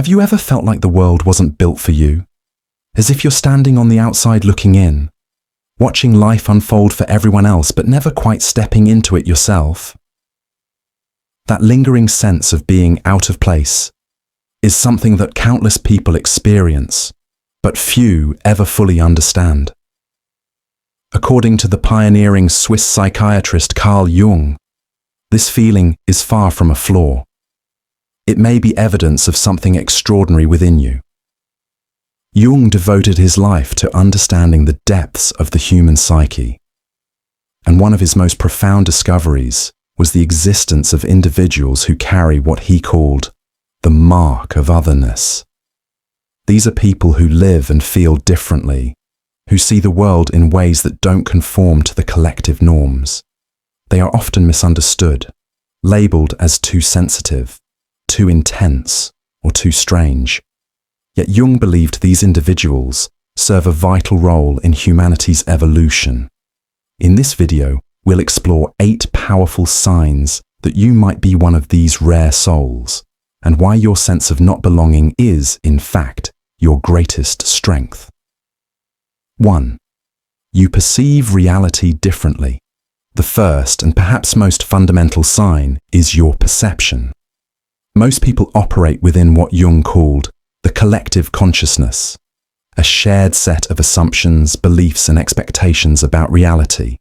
Have you ever felt like the world wasn't built for you? As if you're standing on the outside looking in, watching life unfold for everyone else but never quite stepping into it yourself? That lingering sense of being out of place is something that countless people experience, but few ever fully understand. According to the pioneering Swiss psychiatrist Carl Jung, this feeling is far from a flaw. It may be evidence of something extraordinary within you. Jung devoted his life to understanding the depths of the human psyche, and one of his most profound discoveries was the existence of individuals who carry what he called the mark of otherness. These are people who live and feel differently, who see the world in ways that don't conform to the collective norms. They are often misunderstood, labeled as too sensitive, too intense, or too strange. Yet Jung believed these individuals serve a vital role in humanity's evolution. In this video, we'll explore 8 powerful signs that you might be one of these rare souls, and why your sense of not belonging is, in fact, your greatest strength. 1. You perceive reality differently. The first and perhaps most fundamental sign is your perception. Most people operate within what Jung called the collective consciousness, a shared set of assumptions, beliefs, and expectations about reality.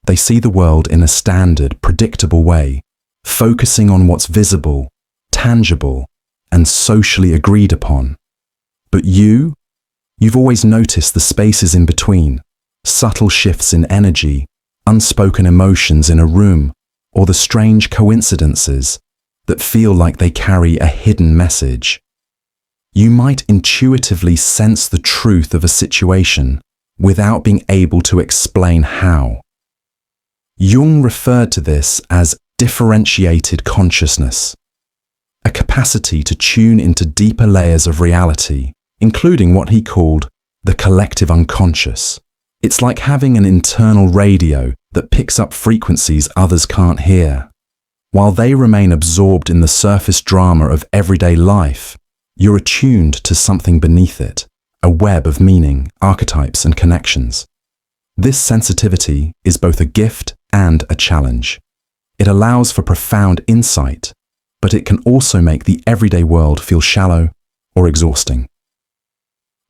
They see the world in a standard, predictable way, focusing on what's visible, tangible, and socially agreed upon. But you've always noticed the spaces in between, subtle shifts in energy, unspoken emotions in a room, or the strange coincidences that feel like they carry a hidden message. You might intuitively sense the truth of a situation without being able to explain how. Jung referred to this as differentiated consciousness, a capacity to tune into deeper layers of reality, including what he called the collective unconscious. It's like having an internal radio that picks up frequencies others can't hear. While they remain absorbed in the surface drama of everyday life, you're attuned to something beneath it, a web of meaning, archetypes, and connections. This sensitivity is both a gift and a challenge. It allows for profound insight, but it can also make the everyday world feel shallow or exhausting.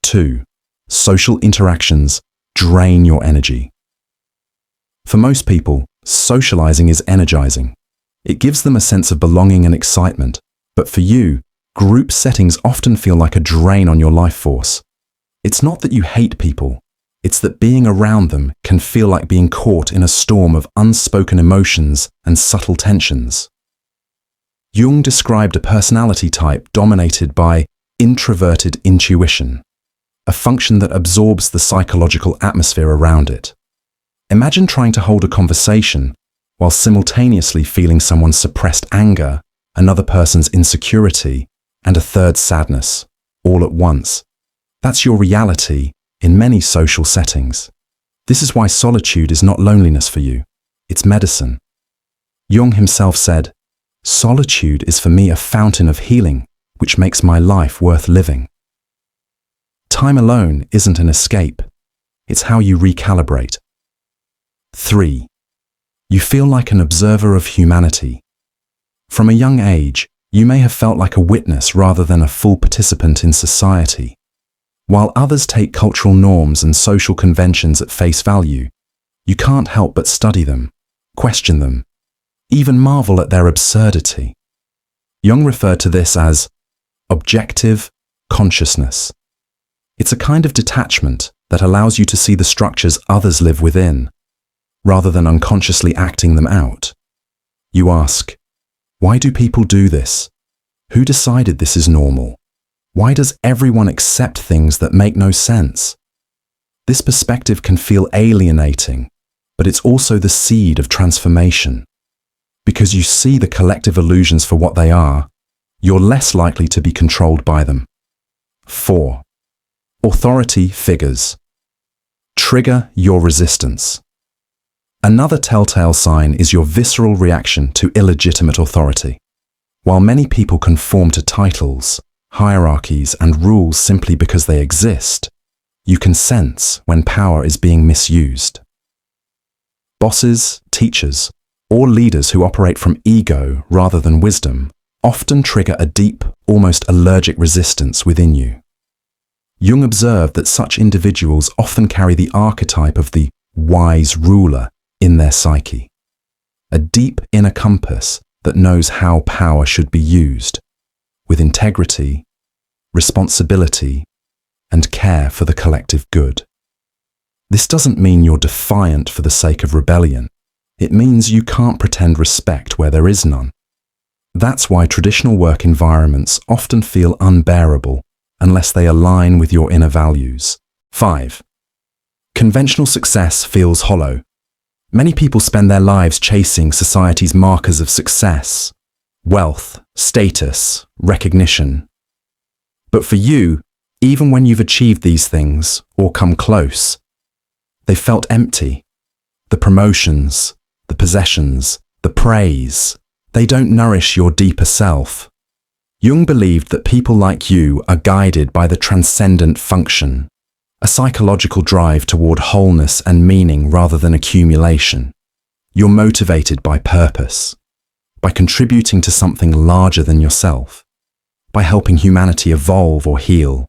2. Social interactions drain your energy. For most people, socializing is energizing. It gives them a sense of belonging and excitement, but for you, group settings often feel like a drain on your life force. It's not that you hate people, it's that being around them can feel like being caught in a storm of unspoken emotions and subtle tensions. Jung described a personality type dominated by introverted intuition, a function that absorbs the psychological atmosphere around it. Imagine trying to hold a conversation while simultaneously feeling someone's suppressed anger, another person's insecurity, and a third sadness, all at once. That's your reality in many social settings. This is why solitude is not loneliness for you, it's medicine. Jung himself said, "Solitude is for me a fountain of healing, which makes my life worth living." Time alone isn't an escape, it's how you recalibrate. 3. You feel like an observer of humanity. From a young age, you may have felt like a witness rather than a full participant in society. While others take cultural norms and social conventions at face value, you can't help but study them, question them, even marvel at their absurdity. Jung referred to this as objective consciousness. It's a kind of detachment that allows you to see the structures others live within, rather than unconsciously acting them out. You ask, why do people do this? Who decided this is normal? Why does everyone accept things that make no sense? This perspective can feel alienating, but it's also the seed of transformation. Because you see the collective illusions for what they are, you're less likely to be controlled by them. 4. Authority figures trigger your resistance. Another telltale sign is your visceral reaction to illegitimate authority. While many people conform to titles, hierarchies, and rules simply because they exist, you can sense when power is being misused. Bosses, teachers, or leaders who operate from ego rather than wisdom often trigger a deep, almost allergic resistance within you. Jung observed that such individuals often carry the archetype of the wise ruler in their psyche, a deep inner compass that knows how power should be used, with integrity, responsibility, and care for the collective good. This doesn't mean you're defiant for the sake of rebellion. It means you can't pretend respect where there is none. That's why traditional work environments often feel unbearable unless they align with your inner values. 5. Conventional success feels hollow. Many people spend their lives chasing society's markers of success, wealth, status, recognition. But for you, even when you've achieved these things or come close, they felt empty. The promotions, the possessions, the praise, they don't nourish your deeper self. Jung believed that people like you are guided by the transcendent function, a psychological drive toward wholeness and meaning rather than accumulation. You're motivated by purpose, by contributing to something larger than yourself, by helping humanity evolve or heal.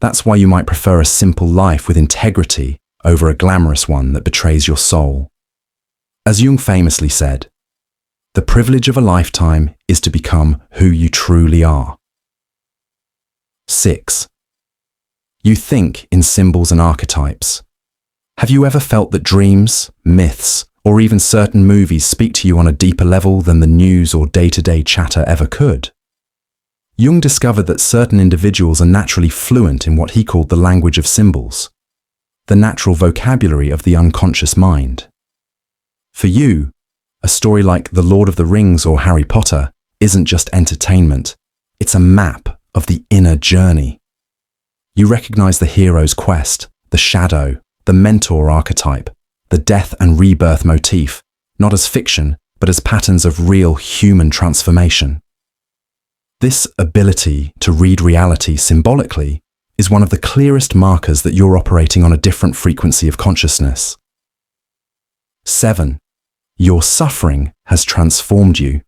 That's why you might prefer a simple life with integrity over a glamorous one that betrays your soul. As Jung famously said, the privilege of a lifetime is to become who you truly are. 6. You think in symbols and archetypes. Have you ever felt that dreams, myths, or even certain movies speak to you on a deeper level than the news or day-to-day chatter ever could? Jung discovered that certain individuals are naturally fluent in what he called the language of symbols, the natural vocabulary of the unconscious mind. For you, a story like The Lord of the Rings or Harry Potter isn't just entertainment, it's a map of the inner journey. You recognize the hero's quest, the shadow, the mentor archetype, the death and rebirth motif, not as fiction, but as patterns of real human transformation. This ability to read reality symbolically is one of the clearest markers that you're operating on a different frequency of consciousness. 7. Your suffering has transformed you.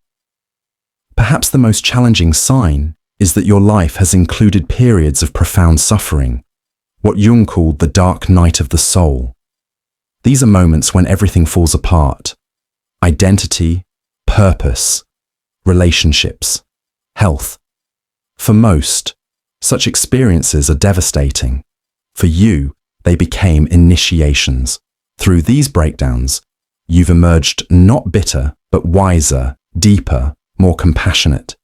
Perhaps the most challenging sign is that your life has included periods of profound suffering, what Jung called the dark night of the soul. These are moments when everything falls apart: identity, purpose, relationships, health. For most, such experiences are devastating. For you, they became initiations. Through these breakdowns, you've emerged not bitter, but wiser, deeper, more compassionate.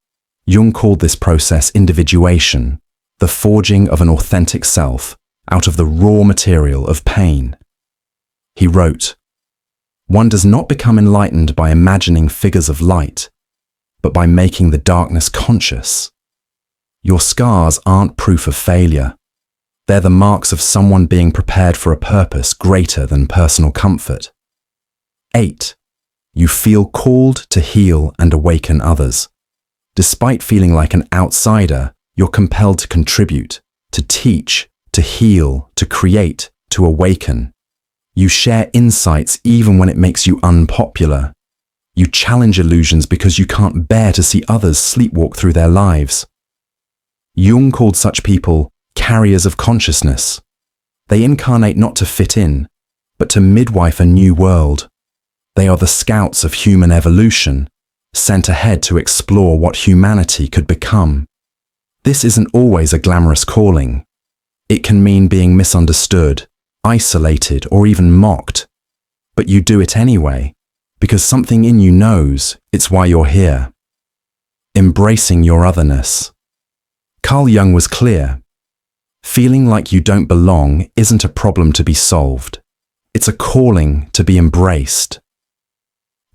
Jung called this process individuation, the forging of an authentic self out of the raw material of pain. He wrote, "One does not become enlightened by imagining figures of light, but by making the darkness conscious. Your scars aren't proof of failure. They're the marks of someone being prepared for a purpose greater than personal comfort." 8. You feel called to heal and awaken others. Despite feeling like an outsider, you're compelled to contribute, to teach, to heal, to create, to awaken. You share insights even when it makes you unpopular. You challenge illusions because you can't bear to see others sleepwalk through their lives. Jung called such people carriers of consciousness. They incarnate not to fit in, but to midwife a new world. They are the scouts of human evolution, sent ahead to explore what humanity could become. This isn't always a glamorous calling. It can mean being misunderstood, isolated, or even mocked. But you do it anyway, because something in you knows it's why you're here. Embracing your otherness. Carl Jung was clear. Feeling like you don't belong isn't a problem to be solved. It's a calling to be embraced.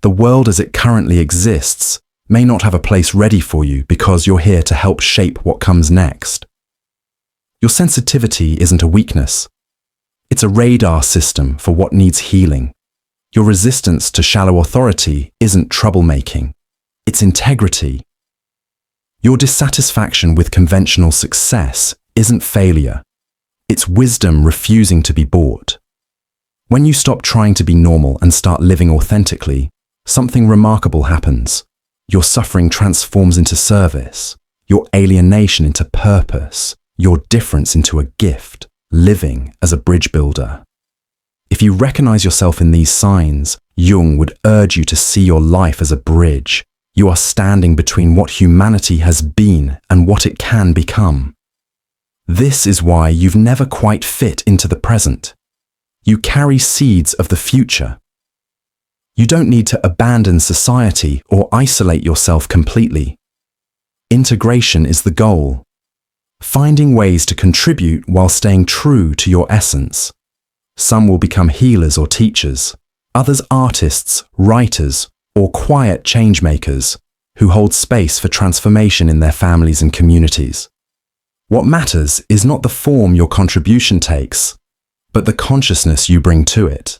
The world as it currently exists may not have a place ready for you because you're here to help shape what comes next. Your sensitivity isn't a weakness. It's a radar system for what needs healing. Your resistance to shallow authority isn't troublemaking. It's integrity. Your dissatisfaction with conventional success isn't failure. It's wisdom refusing to be bought. When you stop trying to be normal and start living authentically, something remarkable happens. Your suffering transforms into service, your alienation into purpose, your difference into a gift, living as a bridge builder. If you recognize yourself in these signs, Jung would urge you to see your life as a bridge. You are standing between what humanity has been and what it can become. This is why you've never quite fit into the present. You carry seeds of the future. You don't need to abandon society or isolate yourself completely. Integration is the goal. Finding ways to contribute while staying true to your essence. Some will become healers or teachers, others artists, writers, or quiet change makers who hold space for transformation in their families and communities. What matters is not the form your contribution takes, but the consciousness you bring to it.